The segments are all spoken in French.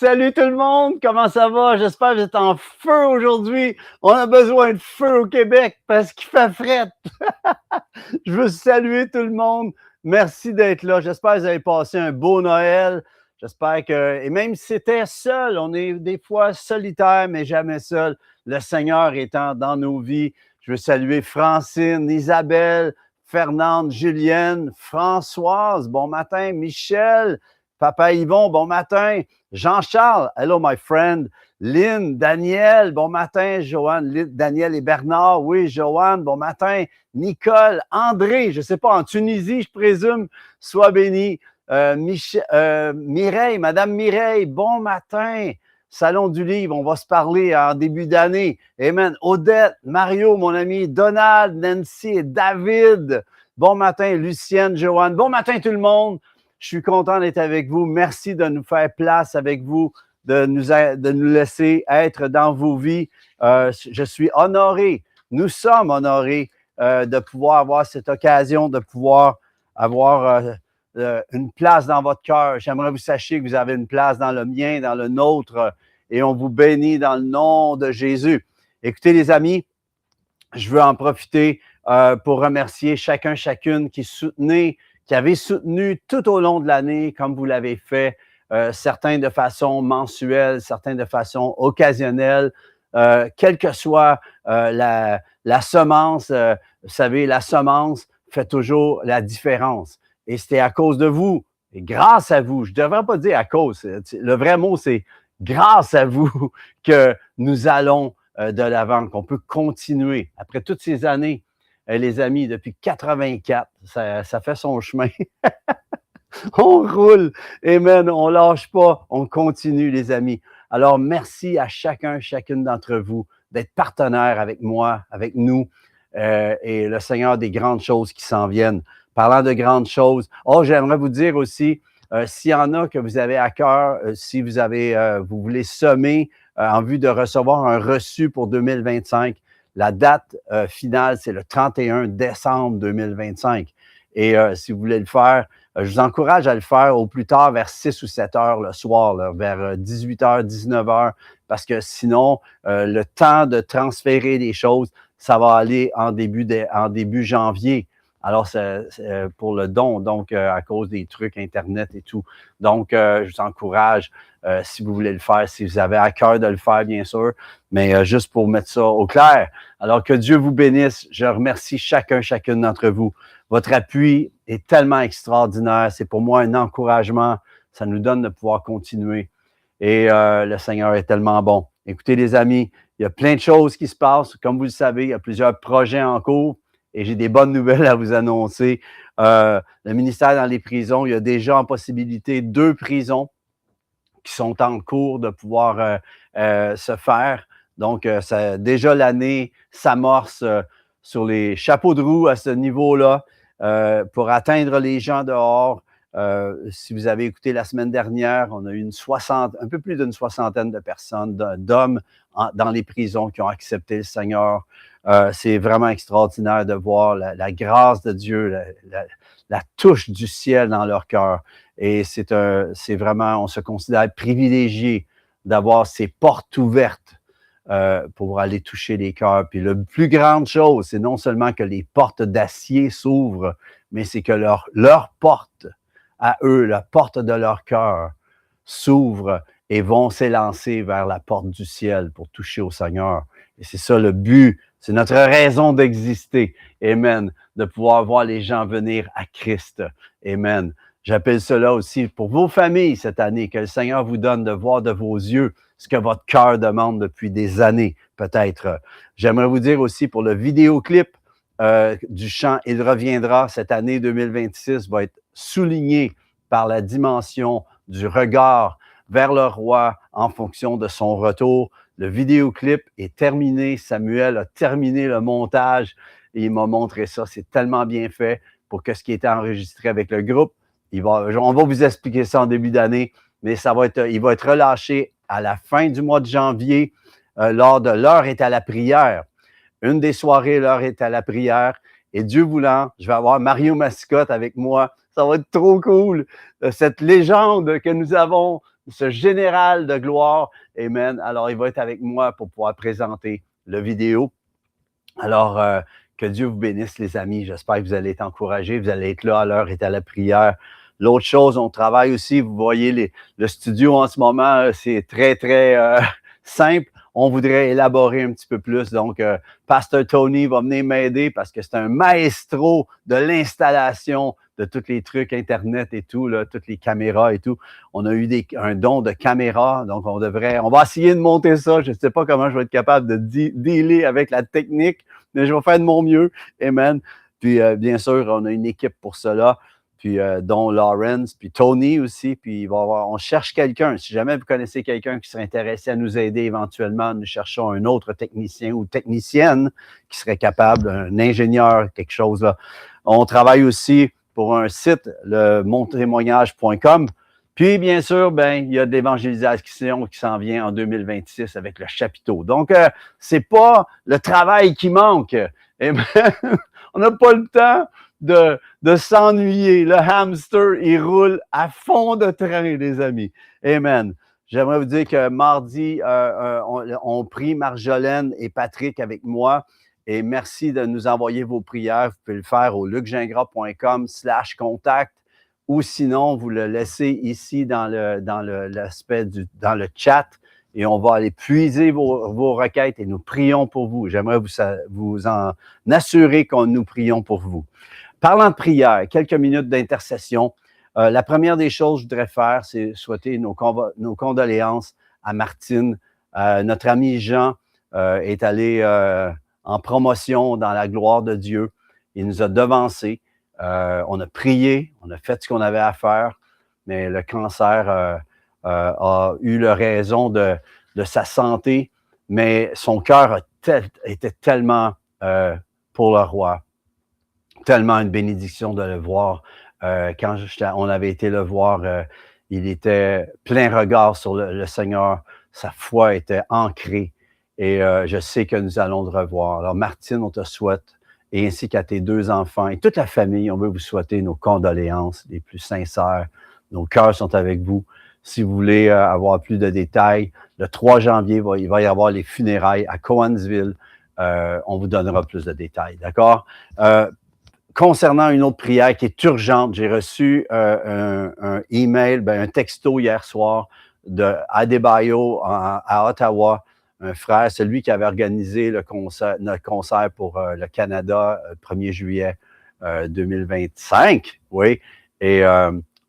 Salut tout le monde, comment ça va? J'espère que vous êtes en feu aujourd'hui. On a besoin de feu au Québec parce qu'il fait fret. Je veux saluer tout le monde. Merci d'être là. J'espère que vous avez passé un beau Noël. J'espère que, et même si c'était seul, on est des fois solitaire, mais jamais seul. Le Seigneur étant dans nos vies. Je veux saluer Francine, Isabelle, Fernande, Julienne, Françoise, bon matin, Michel, Papa Yvon, bon matin, Jean-Charles, hello my friend, Lynn, Daniel, bon matin, Joanne, Daniel et Bernard, oui, Joanne, bon matin, Nicole, André, je ne sais pas, en Tunisie, je présume, sois béni. Mireille, Madame Mireille, bon matin. Salon du Livre, on va se parler en début d'année. Amen. Odette, Mario, mon ami, Donald, Nancy et David. Bon matin, Lucienne, Joanne. Bon matin, tout le monde. Je suis content d'être avec vous. Merci de nous faire place avec vous, de nous laisser être dans vos vies. Je suis honoré. Nous sommes honorés de pouvoir avoir cette occasion, de pouvoir avoir une place dans votre cœur. J'aimerais que vous sachiez que vous avez une place dans le mien, dans le nôtre, et on vous bénit dans le nom de Jésus. Écoutez, les amis, je veux en profiter pour remercier chacune qui avait soutenu tout au long de l'année, comme vous l'avez fait, certains de façon mensuelle, certains de façon occasionnelle, quelle que soit la semence. Vous savez, la semence fait toujours la différence. Et c'était à cause de vous, et grâce à vous. Je ne devrais pas dire à cause. Le vrai mot, c'est grâce à vous que nous allons de l'avant, qu'on peut continuer. Après toutes ces années, les amis, depuis 84, ça fait son chemin. On roule. Amen. On ne lâche pas. On continue, les amis. Alors, merci à chacune d'entre vous d'être partenaire avec moi, avec nous, et le Seigneur a des grandes choses qui s'en viennent. Parlant de grandes choses, j'aimerais vous dire aussi, s'il y en a que vous avez à cœur, si vous voulez semer en vue de recevoir un reçu pour 2025, la date finale, c'est le 31 décembre 2025. Et si vous voulez le faire, je vous encourage à le faire au plus tard vers 6 ou 7 heures le soir, là, vers 18 heures, 19 heures, parce que sinon, le temps de transférer les choses, ça va aller en début janvier. Alors, c'est pour le don, donc à cause des trucs Internet et tout. Donc, je vous encourage, si vous voulez le faire, si vous avez à cœur de le faire, bien sûr, mais juste pour mettre ça au clair. Alors, que Dieu vous bénisse. Je remercie chacune d'entre vous. Votre appui est tellement extraordinaire. C'est pour moi un encouragement. Ça nous donne de pouvoir continuer. Et le Seigneur est tellement bon. Écoutez, les amis, il y a plein de choses qui se passent. Comme vous le savez, il y a plusieurs projets en cours. Et j'ai des bonnes nouvelles à vous annoncer. Le ministère dans les prisons, il y a déjà en possibilité 2 prisons qui sont en cours de pouvoir se faire. Donc, déjà l'année s'amorce sur les chapeaux de roue à ce niveau-là pour atteindre les gens dehors. Si vous avez écouté la semaine dernière, on a eu un peu plus d'une soixantaine de personnes, d'hommes dans les prisons qui ont accepté le Seigneur. C'est vraiment extraordinaire de voir la grâce de Dieu, la touche du ciel dans leur cœur. Et c'est vraiment, on se considère privilégié d'avoir ces portes ouvertes pour aller toucher les cœurs. Puis la plus grande chose, c'est non seulement que les portes d'acier s'ouvrent, mais c'est que leur porte à eux, la porte de leur cœur s'ouvre et vont s'élancer vers la porte du ciel pour toucher au Seigneur. Et c'est ça le but, c'est notre raison d'exister. Amen. De pouvoir voir les gens venir à Christ. Amen. J'appelle cela aussi pour vos familles cette année, que le Seigneur vous donne de voir de vos yeux ce que votre cœur demande depuis des années, peut-être. J'aimerais vous dire aussi pour le vidéoclip du chant « Il reviendra » cette année 2026 va être souligné par la dimension du regard vers le roi en fonction de son retour. Le vidéoclip est terminé. Samuel a terminé le montage et il m'a montré ça. C'est tellement bien fait pour que ce qui était enregistré avec le groupe. On va vous expliquer ça en début d'année, mais il va être relâché à la fin du mois de janvier lors de l'heure est à la prière. Une des soirées, l'heure est à la prière. Et Dieu voulant, je vais avoir Mario Mascotte avec moi. Ça va être trop cool. Cette légende que nous avons ce général de gloire. Amen. Alors, il va être avec moi pour pouvoir présenter la vidéo. Alors, que Dieu vous bénisse, les amis. J'espère que vous allez être encouragés. Vous allez être là à l'heure et à la prière. L'autre chose, on travaille aussi. Vous voyez le studio en ce moment, c'est très, très simple. On voudrait élaborer un petit peu plus. Donc, Pasteur Tony va venir m'aider parce que c'est un maestro de l'installation de tous les trucs Internet et tout, là, toutes les caméras et tout. On a eu un don de caméra, donc on va essayer de monter ça. Je ne sais pas comment je vais être capable de dealer avec la technique, mais je vais faire de mon mieux. Amen. Puis, bien sûr, on a une équipe pour cela. Puis, dont Lawrence, puis Tony aussi. Puis, on cherche quelqu'un. Si jamais vous connaissez quelqu'un qui serait intéressé à nous aider éventuellement, nous cherchons un autre technicien ou technicienne qui serait capable, un ingénieur, quelque chose là. On travaille aussi pour un site, le montémoignage.com. Puis, bien sûr, il y a de l'évangélisation qui s'en vient en 2026 avec le chapiteau. Donc, c'est pas le travail qui manque. On n'a pas le temps de s'ennuyer. Le hamster, il roule à fond de train, les amis. Amen. J'aimerais vous dire que mardi, on prie Marjolaine et Patrick avec moi. Et merci de nous envoyer vos prières. Vous pouvez le faire au lucgingras.com/contact ou sinon, vous le laissez ici dans le chat et on va aller puiser vos requêtes et nous prions pour vous. J'aimerais vous en assurer qu'on nous prions pour vous. Parlant de prière, quelques minutes d'intercession. La première des choses que je voudrais faire, c'est souhaiter nos condoléances à Martine. Notre ami Jean est allé en promotion dans la gloire de Dieu. Il nous a devancés. On a prié, on a fait ce qu'on avait à faire, mais le cancer a eu la raison de sa santé, mais son cœur était tellement pour le roi, tellement une bénédiction de le voir. Quand on avait été le voir, il était plein regard sur le Seigneur, sa foi était ancrée et je sais que nous allons le revoir. Alors Martine, on te souhaite, et ainsi qu'à tes 2 enfants et toute la famille, on veut vous souhaiter nos condoléances les plus sincères. Nos cœurs sont avec vous. Si vous voulez avoir plus de détails, le 3 janvier, il va y avoir les funérailles à Cowansville. On vous donnera plus de détails, d'accord? Concernant une autre prière qui est urgente, j'ai reçu un email, un texto hier soir de Adebayo à Ottawa, un frère, celui qui avait organisé notre concert pour le Canada le 1er juillet 2025. Oui. Et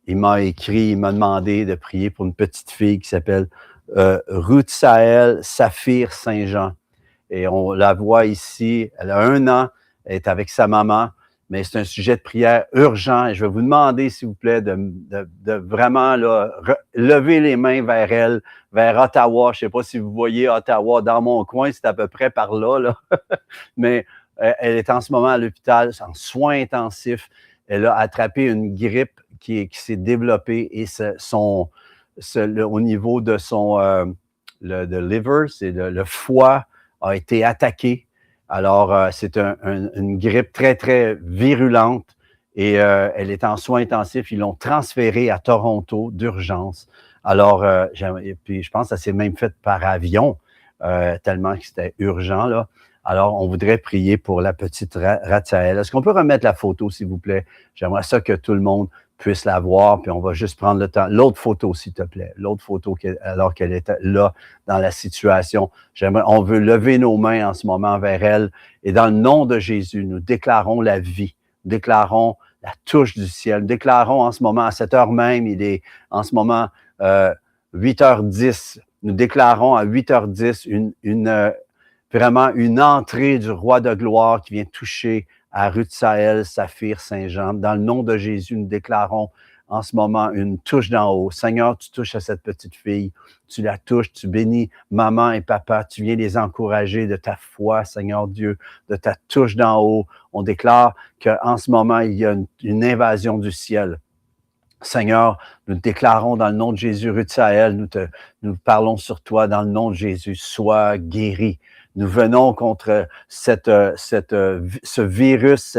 il m'a écrit, il m'a demandé de prier pour une petite fille qui s'appelle Ruth Sahel Saphir Saint-Jean. Et on la voit ici, elle a 1 an, elle est avec sa maman, mais c'est un sujet de prière urgent. Et je vais vous demander, s'il vous plaît, de vraiment là, lever les mains vers elle, vers Ottawa. Je ne sais pas si vous voyez Ottawa dans mon coin, c'est à peu près par là, là. Mais elle est en ce moment à l'hôpital, en soins intensifs. Elle a attrapé une grippe qui s'est développée et au niveau de son le liver, c'est le foie a été attaqué. Alors, c'est une grippe très, très virulente et elle est en soins intensifs. Ils l'ont transférée à Toronto d'urgence. Alors, puis je pense que ça s'est même fait par avion, tellement que c'était urgent, là. Alors, on voudrait prier pour la petite Ratsaël. Est-ce qu'on peut remettre la photo, s'il vous plaît? J'aimerais ça que tout le monde puisse la voir, puis on va juste prendre le temps. L'autre photo, s'il te plaît. L'autre photo, alors qu'elle était là dans la situation. On veut lever nos mains en ce moment vers elle. Et dans le nom de Jésus, nous déclarons la vie. Nous déclarons la touche du ciel. Nous déclarons en ce moment, à cette heure même, il est en ce moment 8h10. Nous déclarons à 8h10 vraiment une entrée du roi de gloire qui vient toucher à Ruth Sahel, Saphir, Saint-Jean. Dans le nom de Jésus, nous déclarons en ce moment une touche d'en haut. Seigneur, tu touches à cette petite fille, tu la touches, tu bénis maman et papa, tu viens les encourager de ta foi, Seigneur Dieu, de ta touche d'en haut. On déclare qu'en ce moment, il y a une invasion du ciel. Seigneur, nous déclarons dans le nom de Jésus, Ruth Sahel, nous parlons sur toi dans le nom de Jésus, sois guéri. Nous venons contre ce virus,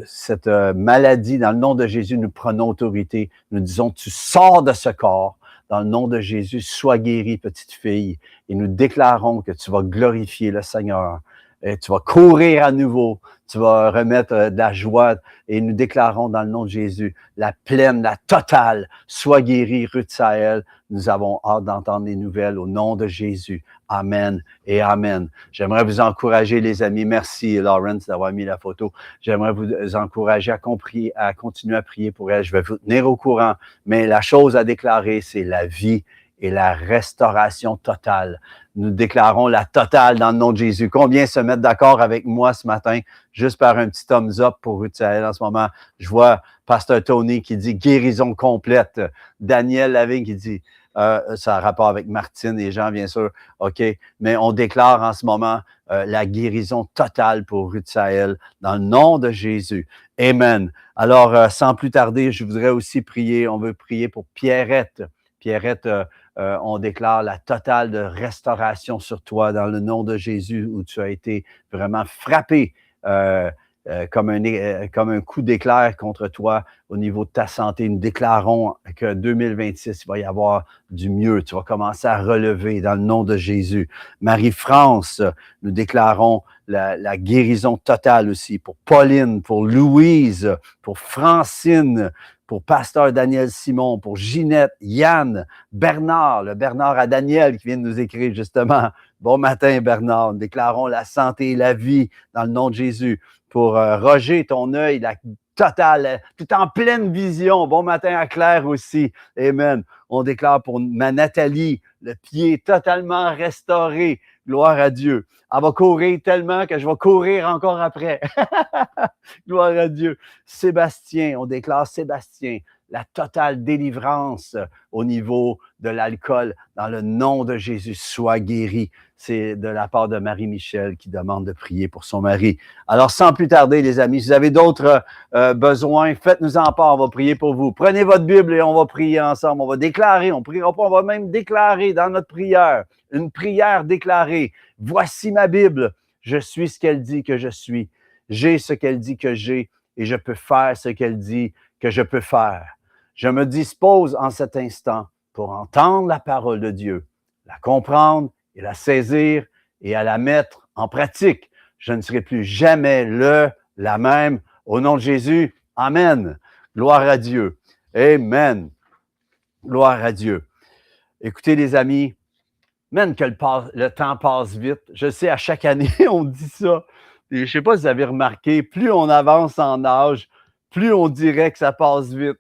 cette maladie. Dans le nom de Jésus, nous prenons autorité. Nous disons, tu sors de ce corps. Dans le nom de Jésus, sois guérie, petite fille. Et nous déclarons que tu vas glorifier le Seigneur. Et tu vas courir à nouveau. Tu vas remettre de la joie. Et nous déclarons dans le nom de Jésus, la pleine, la totale, sois guérie, Ruth Sahel. Nous avons hâte d'entendre les nouvelles au nom de Jésus. Amen et amen. J'aimerais vous encourager, les amis. Merci, Lawrence, d'avoir mis la photo. J'aimerais vous encourager à continuer à prier pour elle. Je vais vous tenir au courant. Mais la chose à déclarer, c'est la vie et la restauration totale. Nous déclarons la totale dans le nom de Jésus. Combien se mettent d'accord avec moi ce matin, juste par un petit thumbs up pour Ruth Sahel en ce moment? Je vois Pasteur Tony qui dit guérison complète. Daniel Lavigne qui dit, ça a rapport avec Martine et Jean, bien sûr, OK, mais on déclare en ce moment la guérison totale pour Ruth Sahel dans le nom de Jésus. Amen. Alors, sans plus tarder, je voudrais aussi prier, on veut prier pour Pierrette. Pierrette, on déclare la totale de restauration sur toi dans le nom de Jésus où tu as été vraiment frappé comme un coup d'éclair contre toi au niveau de ta santé. Nous déclarons que 2026, il va y avoir du mieux. Tu vas commencer à relever dans le nom de Jésus. Marie-France, nous déclarons la guérison totale aussi pour Pauline, pour Louise, pour Francine, pour Pasteur Daniel Simon, pour Ginette, Yann, Bernard, le Bernard à Daniel qui vient de nous écrire justement. Bon matin, Bernard. Nous déclarons la santé et la vie dans le nom de Jésus. Pour Roger, ton œil, la totale, tu es en pleine vision. Bon matin à Claire aussi. Amen. On déclare pour ma Nathalie, le pied totalement restauré. Gloire à Dieu. Elle va courir tellement que je vais courir encore après. Gloire à Dieu. Sébastien, on déclare Sébastien, la totale délivrance au niveau de l'alcool. Dans le nom de Jésus, sois guéri. C'est de la part de Marie-Michel qui demande de prier pour son mari. Alors, sans plus tarder, les amis, si vous avez d'autres besoins, faites-nous en part, on va prier pour vous. Prenez votre Bible et on va prier ensemble. On va déclarer, on ne priera pas, on va même déclarer dans notre prière, une prière déclarée. Voici ma Bible, je suis ce qu'elle dit que je suis. J'ai ce qu'elle dit que j'ai et je peux faire ce qu'elle dit que je peux faire. Je me dispose en cet instant pour entendre la parole de Dieu, la comprendre et la saisir et à la mettre en pratique. Je ne serai plus jamais la même. Au nom de Jésus, amen. Gloire à Dieu. Amen. Gloire à Dieu. Écoutez, les amis, même que le temps passe vite. Je sais, à chaque année, on dit ça. Et je ne sais pas si vous avez remarqué, plus on avance en âge, plus on dirait que ça passe vite.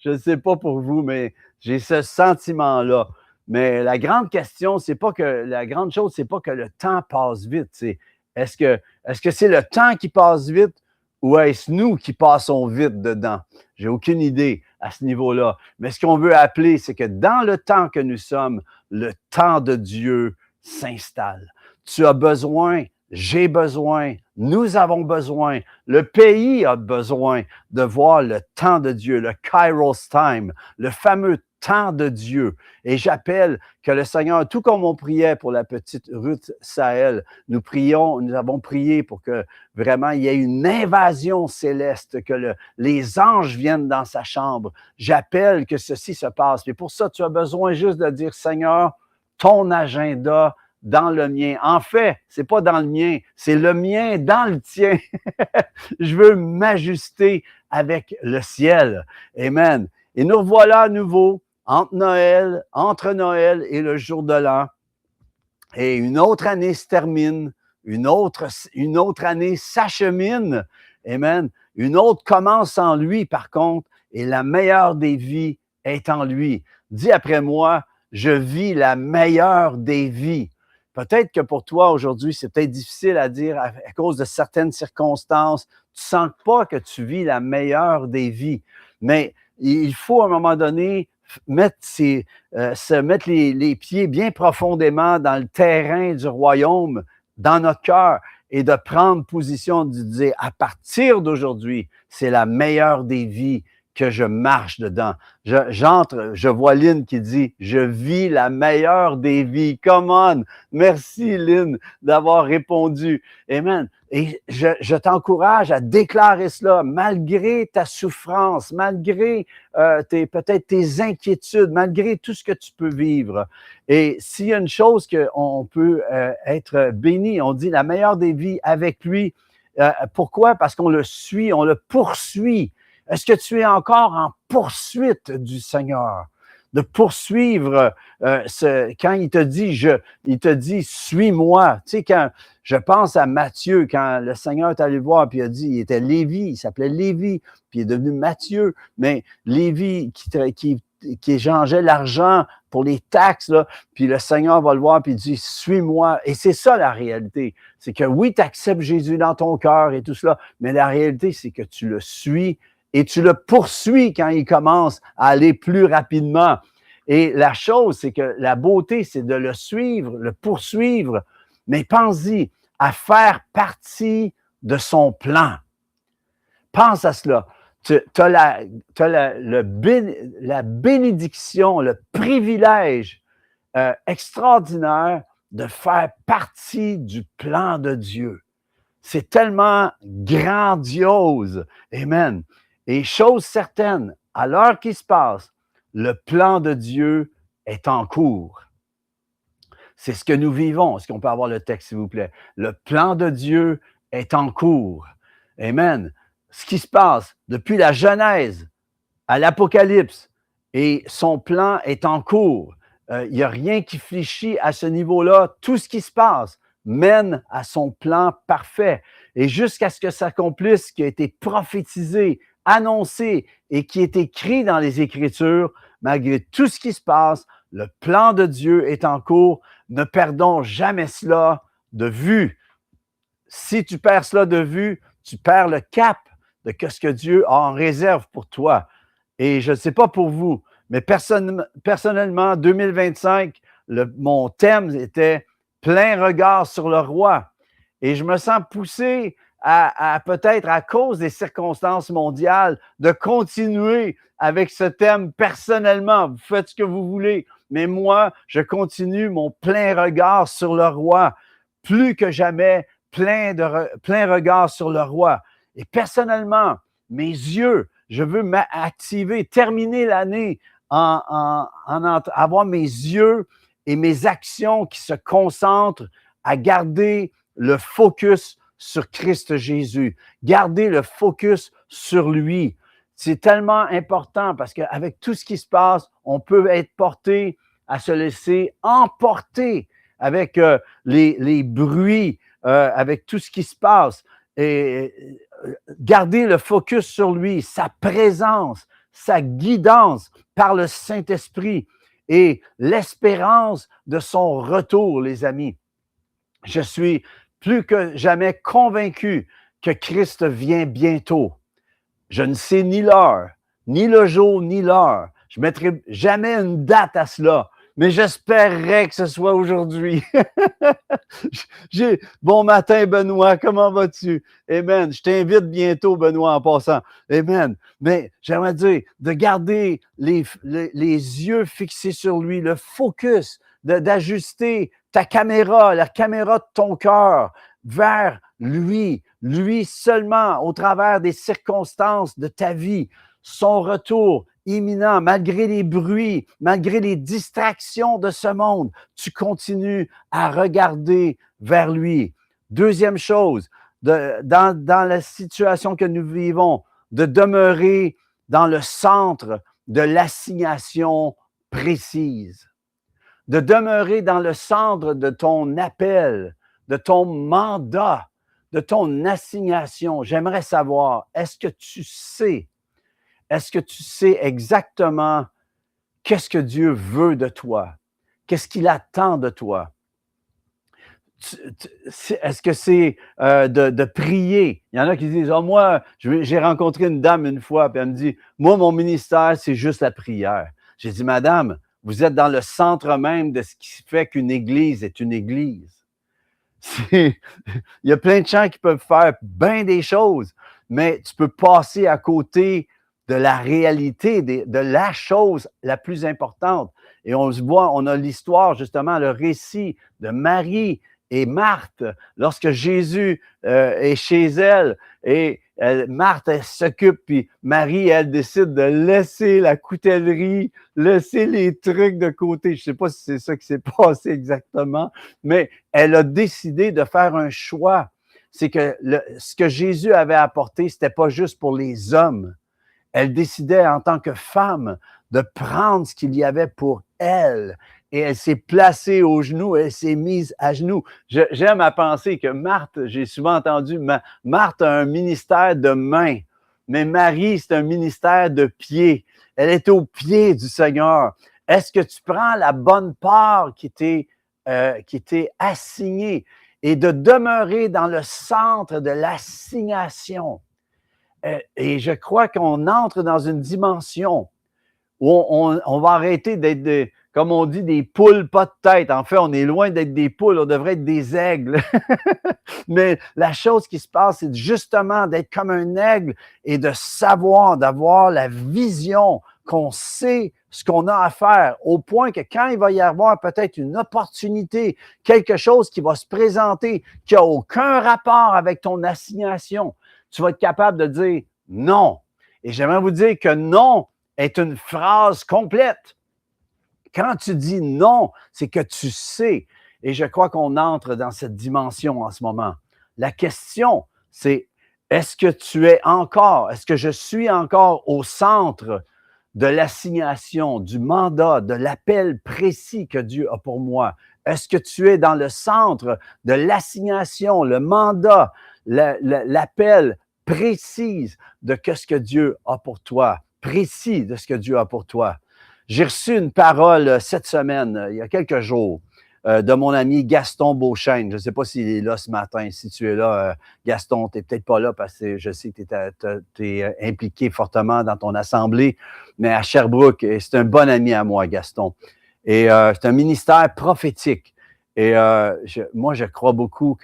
Je ne sais pas pour vous, mais j'ai ce sentiment-là. Mais la grande question, la grande chose, c'est pas que le temps passe vite. C'est est-ce que c'est le temps qui passe vite ou est-ce nous qui passons vite dedans? J'ai aucune idée à ce niveau-là. Mais ce qu'on veut appeler, c'est que dans le temps que nous sommes, le temps de Dieu s'installe. Tu as besoin, j'ai besoin, nous avons besoin, le pays a besoin de voir le temps de Dieu, le Kairos time, le fameux temps de Dieu. Et j'appelle que le Seigneur, tout comme on priait pour la petite Ruth Sahel, nous avons prié pour que vraiment il y ait une invasion céleste, que les anges viennent dans sa chambre. J'appelle que ceci se passe. Et pour ça, tu as besoin juste de dire, Seigneur, ton agenda dans le mien. En fait, c'est pas dans le mien, c'est le mien dans le tien. Je veux m'ajuster avec le ciel. Amen. Et nous revoilà à nouveau entre Noël et le jour de l'an. Et une autre année se termine, une autre année s'achemine. Amen. Une autre commence en lui, par contre, et la meilleure des vies est en lui. Dis après moi, je vis la meilleure des vies. Peut-être que pour toi, aujourd'hui, c'est peut-être difficile à dire à cause de certaines circonstances. Tu ne sens pas que tu vis la meilleure des vies. Mais il faut, à un moment donné, se mettre les pieds bien profondément dans le terrain du royaume, dans notre cœur, et de prendre position, de dire, à partir d'aujourd'hui, c'est la meilleure des vies que je marche dedans. J'entre, je vois Lynn qui dit « Je vis la meilleure des vies. » Come on! Merci, Lynn, d'avoir répondu. Amen. Et je t'encourage à déclarer cela, malgré ta souffrance, malgré peut-être tes inquiétudes, malgré tout ce que tu peux vivre. Et s'il y a une chose qu'on peut être béni, on dit la meilleure des vies avec lui. Pourquoi? Parce qu'on le suit, on le poursuit. Est-ce que tu es encore en poursuite du Seigneur? De poursuivre quand il te dit suis-moi. Tu sais, quand je pense à Matthieu, quand le Seigneur est allé le voir, puis il a dit, il était Lévi, il s'appelait Lévi, puis il est devenu Matthieu, mais Lévi qui échangeait l'argent pour les taxes, là, puis le Seigneur va le voir, puis il dit, suis-moi. Et c'est ça la réalité. C'est que oui, tu acceptes Jésus dans ton cœur et tout cela, mais la réalité, c'est que tu le suis et tu le poursuis quand il commence à aller plus rapidement. Et la chose, c'est que la beauté, c'est de le suivre, le poursuivre, mais pense-y, à faire partie de son plan. Pense à cela. Tu as la bénédiction, le privilège extraordinaire de faire partie du plan de Dieu. C'est tellement grandiose. Amen. Et chose certaine, à l'heure qui se passe, le plan de Dieu est en cours. C'est ce que nous vivons. Est-ce qu'on peut avoir le texte, s'il vous plaît? Le plan de Dieu est en cours. Amen. Ce qui se passe depuis la Genèse à l'Apocalypse, et son plan est en cours. Il n'y a rien qui fléchit à ce niveau-là. Tout ce qui se passe mène à son plan parfait. Et jusqu'à ce que s'accomplisse ce qui a été prophétisé, annoncé et qui est écrit dans les Écritures, malgré tout ce qui se passe, le plan de Dieu est en cours. Ne perdons jamais cela de vue. Si tu perds cela de vue, tu perds le cap de ce que Dieu a en réserve pour toi. Et je ne sais pas pour vous, mais personnellement, 2025, mon thème était « Plein regard sur le roi ». Et je me sens poussé à peut-être à cause des circonstances mondiales, de continuer avec ce thème personnellement. Vous faites ce que vous voulez, mais moi, je continue mon plein regard sur le roi. Plus que jamais, plein regard sur le roi. Et personnellement, mes yeux, je veux m'activer, terminer l'année avoir mes yeux et mes actions qui se concentrent à garder le focus sur Christ Jésus, garder le focus sur lui. C'est tellement important parce qu'avec tout ce qui se passe, on peut être porté à se laisser emporter avec les bruits, avec tout ce qui se passe. Et garder le focus sur lui, sa présence, sa guidance par le Saint-Esprit et l'espérance de son retour, les amis. Je suis plus que jamais convaincu que Christ vient bientôt. Je ne sais ni l'heure, ni le jour, ni l'heure. Je ne mettrai jamais une date à cela, mais j'espérerais que ce soit aujourd'hui. Bon matin, Benoît, comment vas-tu? Amen. Je t'invite bientôt, Benoît, en passant. Amen. Mais j'aimerais dire de garder les yeux fixés sur lui, le focus, d'ajuster ta caméra, la caméra de ton cœur vers lui seulement, au travers des circonstances de ta vie, son retour imminent, malgré les bruits, malgré les distractions de ce monde, tu continues à regarder vers lui. Deuxième chose, dans la situation que nous vivons, de demeurer dans le centre de l'assignation précise, de demeurer dans le centre de ton appel, de ton mandat, de ton assignation. J'aimerais savoir, est-ce que tu sais exactement qu'est-ce que Dieu veut de toi? Qu'est-ce qu'il attend de toi? Est-ce que c'est de prier? Il y en a qui disent, moi, j'ai rencontré une dame une fois, puis elle me dit, moi, mon ministère, c'est juste la prière. J'ai dit, madame, vous êtes dans le centre même de ce qui fait qu'une église est une église. Il y a plein de gens qui peuvent faire bien des choses, mais tu peux passer à côté de la réalité, de la chose la plus importante. Et on se voit, on a l'histoire, justement, le récit de Marie et Marthe, lorsque Jésus est chez elle, et Marthe, elle s'occupe, puis Marie, elle décide de laisser la coutellerie, laisser les trucs de côté. Je ne sais pas si c'est ça qui s'est passé exactement, mais elle a décidé de faire un choix. C'est que ce que Jésus avait apporté, ce n'était pas juste pour les hommes. Elle décidait en tant que femme de prendre ce qu'il y avait pour elle. Et elle s'est placée aux genoux, elle s'est mise à genoux. J'aime à penser que Marthe, j'ai souvent entendu, Marthe a un ministère de main, mais Marie, c'est un ministère de pied. Elle est au pied du Seigneur. Est-ce que tu prends la bonne part qui t'est assignée et de demeurer dans le centre de l'assignation? Et je crois qu'on entre dans une dimension où on va arrêter d'être, comme on dit, des poules pas de tête. En fait, on est loin d'être des poules, on devrait être des aigles. Mais la chose qui se passe, c'est justement d'être comme un aigle et de savoir, d'avoir la vision qu'on sait ce qu'on a à faire, au point que quand il va y avoir peut-être une opportunité, quelque chose qui va se présenter, qui n'a aucun rapport avec ton assignation, tu vas être capable de dire non. Et j'aimerais vous dire que non est une phrase complète. Quand tu dis non, c'est que tu sais. Et je crois qu'on entre dans cette dimension en ce moment. La question, c'est est-ce que je suis encore au centre de l'assignation, du mandat, de l'appel précis que Dieu a pour moi? Est-ce que tu es dans le centre de l'assignation, le mandat, l'appel précis de ce que Dieu a pour toi? Précis de ce que Dieu a pour toi. J'ai reçu une parole cette semaine, il y a quelques jours, de mon ami Gaston Beauchesne. Je ne sais pas s'il est là ce matin. Si tu es là, Gaston, tu n'es peut-être pas là parce que je sais que tu es impliqué fortement dans ton assemblée, mais à Sherbrooke, c'est un bon ami à moi, Gaston. Et c'est un ministère prophétique. Et moi, je crois beaucoup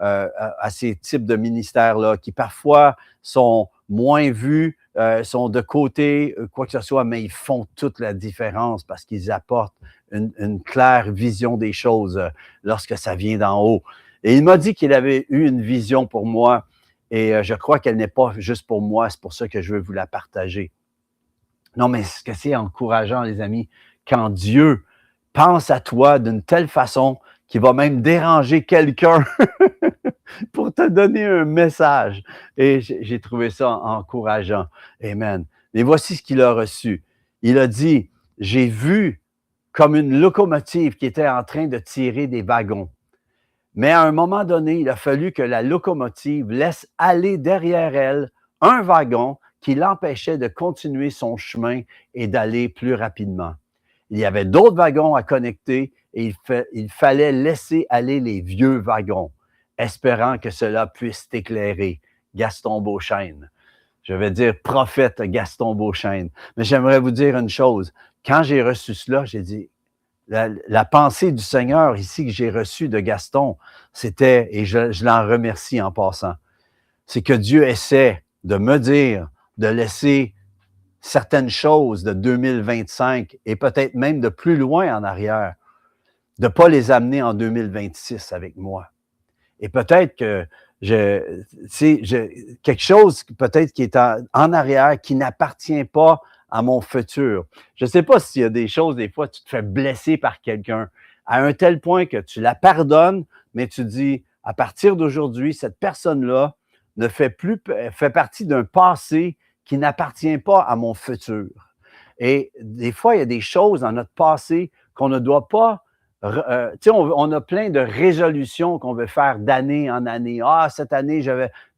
à ces types de ministères-là qui parfois sont moins vus, sont de côté, quoi que ce soit, mais ils font toute la différence parce qu'ils apportent une claire vision des choses lorsque ça vient d'en haut. Et il m'a dit qu'il avait eu une vision pour moi et je crois qu'elle n'est pas juste pour moi, c'est pour ça que je veux vous la partager. Non, mais ce que c'est encourageant, les amis, quand Dieu pense à toi d'une telle façon qu'il va même déranger quelqu'un pour te donner un message. Et j'ai trouvé ça encourageant. Amen. Mais voici ce qu'il a reçu. Il a dit, j'ai vu comme une locomotive qui était en train de tirer des wagons. Mais à un moment donné, il a fallu que la locomotive laisse aller derrière elle un wagon qui l'empêchait de continuer son chemin et d'aller plus rapidement. Il y avait d'autres wagons à connecter et il fallait laisser aller les vieux wagons, espérant que cela puisse t'éclairer. Gaston Beauchesne. Je vais dire prophète Gaston Beauchesne. Mais j'aimerais vous dire une chose. Quand j'ai reçu cela, j'ai dit, la pensée du Seigneur ici que j'ai reçue de Gaston, c'était, et je l'en remercie en passant, c'est que Dieu essaie de me dire de laisser certaines choses de 2025 et peut-être même de plus loin en arrière, de ne pas les amener en 2026 avec moi. Et peut-être que quelque chose peut-être qui est en arrière, qui n'appartient pas à mon futur. Je ne sais pas s'il y a des choses, des fois, tu te fais blesser par quelqu'un à un tel point que tu la pardonnes, mais tu dis, à partir d'aujourd'hui, cette personne-là fait partie d'un passé qui n'appartient pas à mon futur. Et des fois, il y a des choses dans notre passé qu'on ne doit pas on a plein de résolutions qu'on veut faire d'année en année. Ah, cette année,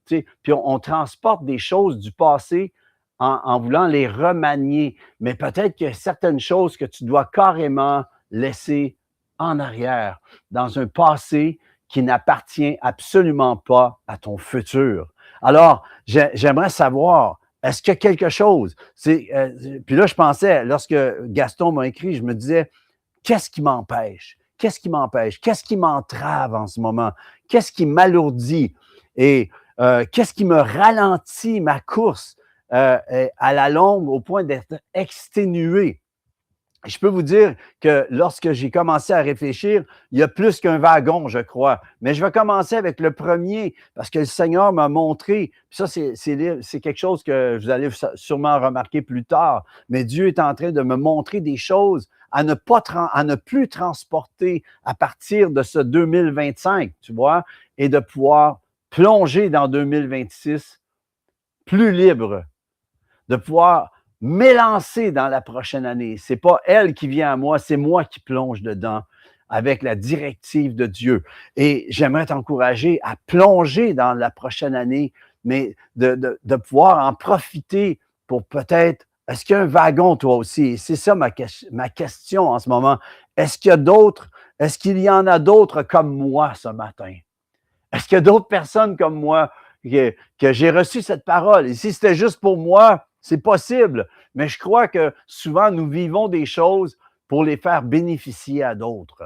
puis on transporte des choses du passé en voulant les remanier. Mais peut-être qu'il y a certaines choses que tu dois carrément laisser en arrière, dans un passé qui n'appartient absolument pas à ton futur. Alors, j'aimerais savoir, est-ce qu'il y a quelque chose? Puis là, je pensais, lorsque Gaston m'a écrit, je me disais, qu'est-ce qui m'empêche? Qu'est-ce qui m'empêche? Qu'est-ce qui m'entrave en ce moment? Qu'est-ce qui m'alourdit? Et qu'est-ce qui me ralentit ma course à la longue au point d'être exténué. Je peux vous dire que lorsque j'ai commencé à réfléchir, il y a plus qu'un wagon, je crois. Mais je vais commencer avec le premier parce que le Seigneur m'a montré, puis ça, c'est quelque chose que vous allez sûrement remarquer plus tard, mais Dieu est en train de me montrer des choses à ne plus transporter à partir de ce 2025, tu vois, et de pouvoir plonger dans 2026 plus libre, de pouvoir m'élancer dans la prochaine année. C'est pas elle qui vient à moi, c'est moi qui plonge dedans avec la directive de Dieu. Et j'aimerais t'encourager à plonger dans la prochaine année, mais de pouvoir en profiter pour peut-être, est-ce qu'il y a un wagon toi aussi? Et c'est ça ma question en ce moment. Est-ce qu'il y en a d'autres comme moi ce matin? Est-ce qu'il y a d'autres personnes comme moi que j'ai reçu cette parole? Et si c'était juste pour moi, c'est possible, mais je crois que souvent nous vivons des choses pour les faire bénéficier à d'autres.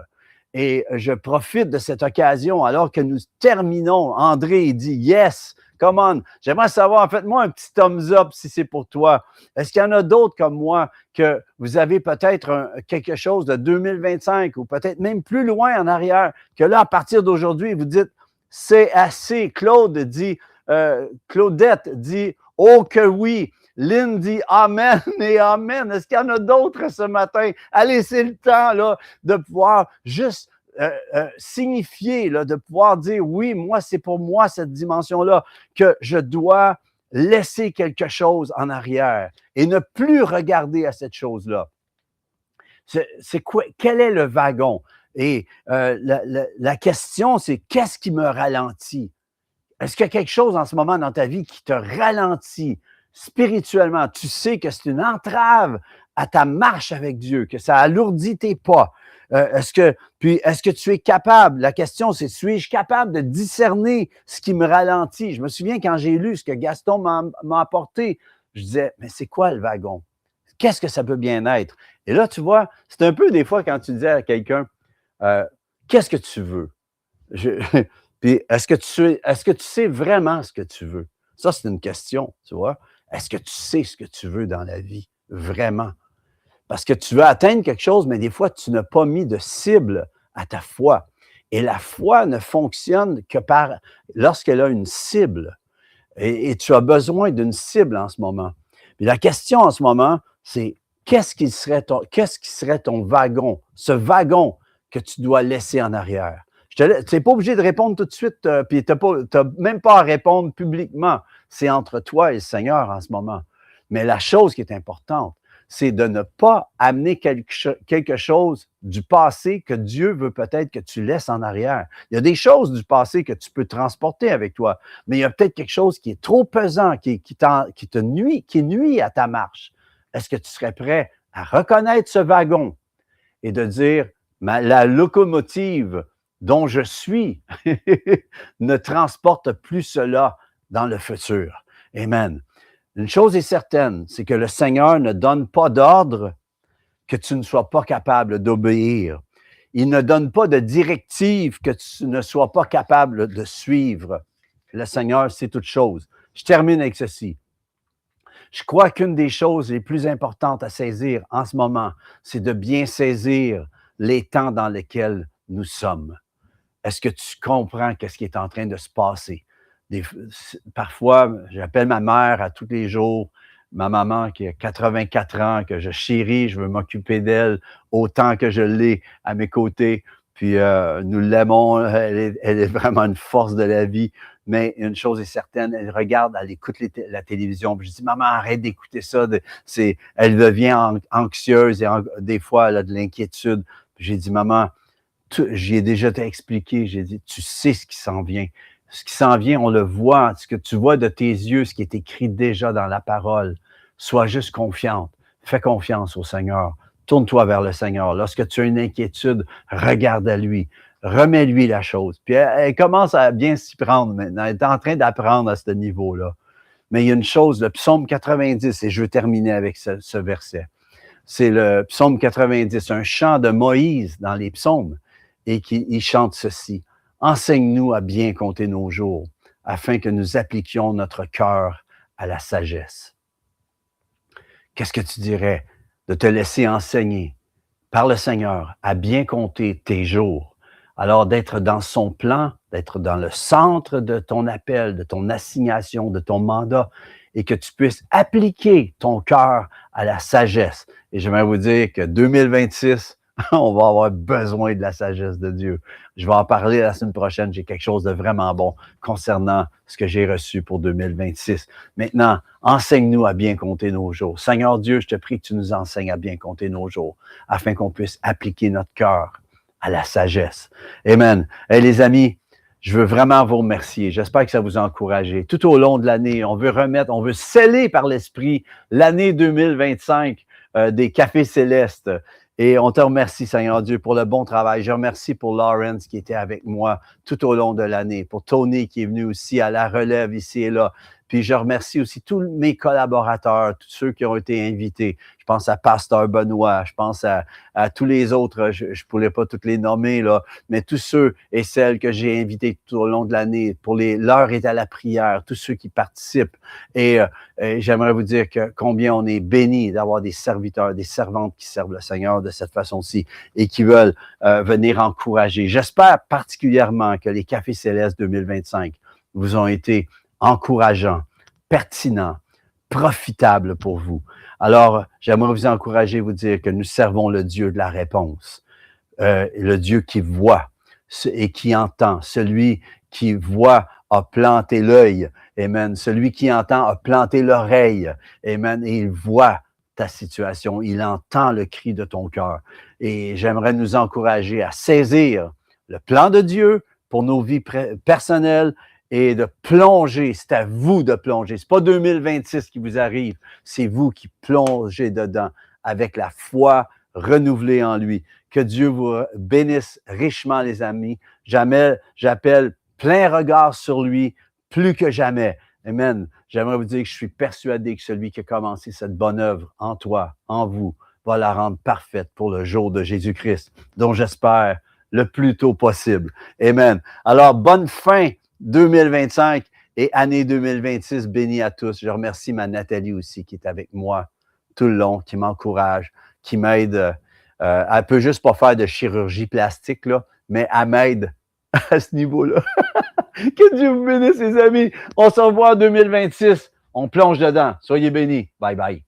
Et je profite de cette occasion alors que nous terminons. André dit yes, come on. J'aimerais savoir, faites-moi un petit thumbs up si c'est pour toi. Est-ce qu'il y en a d'autres comme moi que vous avez peut-être quelque chose de 2025 ou peut-être même plus loin en arrière, que là, à partir d'aujourd'hui, vous dites c'est assez. Claudette dit oh que oui. Lynn dit Amen et Amen. Est-ce qu'il y en a d'autres ce matin? Allez, c'est le temps là, de pouvoir juste signifier, là, de pouvoir dire oui, moi, c'est pour moi cette dimension-là, que je dois laisser quelque chose en arrière et ne plus regarder à cette chose-là. C'est quoi? Quel est le wagon? Et la question, c'est qu'est-ce qui me ralentit? Est-ce qu'il y a quelque chose en ce moment dans ta vie qui te ralentit spirituellement? Tu sais que c'est une entrave à ta marche avec Dieu, que ça alourdit tes pas. Est-ce que tu es capable? La question, c'est suis-je capable de discerner ce qui me ralentit? Je me souviens quand j'ai lu ce que Gaston m'a apporté, je disais, mais c'est quoi le wagon? Qu'est-ce que ça peut bien être? Et là, tu vois, c'est un peu des fois quand tu disais à quelqu'un, qu'est-ce que tu veux? Puis, est-ce que tu sais vraiment ce que tu veux? Ça, c'est une question, tu vois. Est-ce que tu sais ce que tu veux dans la vie? Vraiment? Parce que tu veux atteindre quelque chose, mais des fois, tu n'as pas mis de cible à ta foi. Et la foi ne fonctionne que lorsqu'elle a une cible. Et tu as besoin d'une cible en ce moment. Puis la question en ce moment, c'est qu'est-ce qui serait ton wagon, ce wagon que tu dois laisser en arrière? Tu n'es pas obligé de répondre tout de suite, puis tu n'as même pas à répondre publiquement. C'est entre toi et le Seigneur en ce moment. Mais la chose qui est importante, c'est de ne pas amener quelque chose du passé que Dieu veut peut-être que tu laisses en arrière. Il y a des choses du passé que tu peux transporter avec toi, mais il y a peut-être quelque chose qui est trop pesant, qui nuit à ta marche. Est-ce que tu serais prêt à reconnaître ce wagon et de dire, la locomotive dont je suis ne transporte plus cela dans le futur. Amen. Une chose est certaine, c'est que le Seigneur ne donne pas d'ordre que tu ne sois pas capable d'obéir. Il ne donne pas de directive que tu ne sois pas capable de suivre. Le Seigneur, c'est toute chose. Je termine avec ceci. Je crois qu'une des choses les plus importantes à saisir en ce moment, c'est de bien saisir les temps dans lesquels nous sommes. Est-ce que tu comprends ce qui est en train de se passer? Parfois, j'appelle ma mère à tous les jours, ma maman qui a 84 ans, que je chéris, je veux m'occuper d'elle autant que je l'ai à mes côtés. Puis nous l'aimons, elle est vraiment une force de la vie. Mais une chose est certaine, elle écoute la télévision. Puis je dis, maman, arrête d'écouter ça. Elle devient anxieuse et des fois, elle a de l'inquiétude. Puis j'ai dit, maman, j'ai déjà expliqué, j'ai dit, tu sais ce qui s'en vient. Ce qui s'en vient, on le voit, ce que tu vois de tes yeux, ce qui est écrit déjà dans la parole. Sois juste confiante. Fais confiance au Seigneur. Tourne-toi vers le Seigneur. Lorsque tu as une inquiétude, regarde à lui. Remets-lui la chose. Puis elle commence à bien s'y prendre maintenant. Elle est en train d'apprendre à ce niveau-là. Mais il y a une chose, le psaume 90, et je veux terminer avec ce verset. C'est le psaume 90, un chant de Moïse dans les psaumes. Et il chante ceci. Enseigne-nous à bien compter nos jours, afin que nous appliquions notre cœur à la sagesse. qu'est-ce que tu dirais de te laisser enseigner par le Seigneur à bien compter tes jours? Alors d'être dans son plan, d'être dans le centre de ton appel, de ton assignation, de ton mandat, et que tu puisses appliquer ton cœur à la sagesse. Et j'aimerais vous dire que 2026, on va avoir besoin de la sagesse de Dieu. Je vais en parler la semaine prochaine. J'ai quelque chose de vraiment bon concernant ce que j'ai reçu pour 2026. Maintenant, enseigne-nous à bien compter nos jours. Seigneur Dieu, je te prie que tu nous enseignes à bien compter nos jours afin qu'on puisse appliquer notre cœur à la sagesse. Amen. Et les amis, je veux vraiment vous remercier. J'espère que ça vous a encouragé. Tout au long de l'année, on veut sceller par l'Esprit l'année 2025 des Cafés Célestes. Et on te remercie, Seigneur Dieu, pour le bon travail. Je remercie pour Lawrence qui était avec moi tout au long de l'année, pour Tony qui est venu aussi à la relève ici et là. Puis je remercie aussi tous mes collaborateurs, tous ceux qui ont été invités. Je pense à Pasteur Benoît, je pense à tous les autres, je ne pourrais pas toutes les nommer, là, mais tous ceux et celles que j'ai invités tout au long de l'année, pour l'heure est à la prière, tous ceux qui participent. Et j'aimerais vous dire que combien on est béni d'avoir des serviteurs, des servantes qui servent le Seigneur de cette façon-ci et qui veulent venir encourager. J'espère particulièrement que les Cafés Célestes 2025 vous ont été encourageants, pertinents, profitables pour vous. Alors, j'aimerais vous encourager, vous dire que nous servons le Dieu de la réponse, le Dieu qui voit et qui entend, celui qui voit a planté l'œil, amen, celui qui entend a planté l'oreille, amen, et il voit ta situation, il entend le cri de ton cœur. Et j'aimerais nous encourager à saisir le plan de Dieu pour nos vies personnelles et de plonger. C'est à vous de plonger. C'est pas 2026 qui vous arrive, c'est vous qui plongez dedans avec la foi renouvelée en lui. Que Dieu vous bénisse richement, les amis. J'appelle plein regard sur lui, plus que jamais. Amen. J'aimerais vous dire que je suis persuadé que celui qui a commencé cette bonne œuvre en toi, en vous, va la rendre parfaite pour le jour de Jésus-Christ, dont j'espère le plus tôt possible. Amen. Alors, bonne fin 2025 et année 2026, béni à tous. Je remercie ma Nathalie aussi qui est avec moi tout le long, qui m'encourage, qui m'aide. Elle peut juste pas faire de chirurgie plastique, là, mais elle m'aide à ce niveau-là. Que Dieu vous bénisse, les amis. On se revoit en 2026. On plonge dedans. Soyez bénis. Bye bye.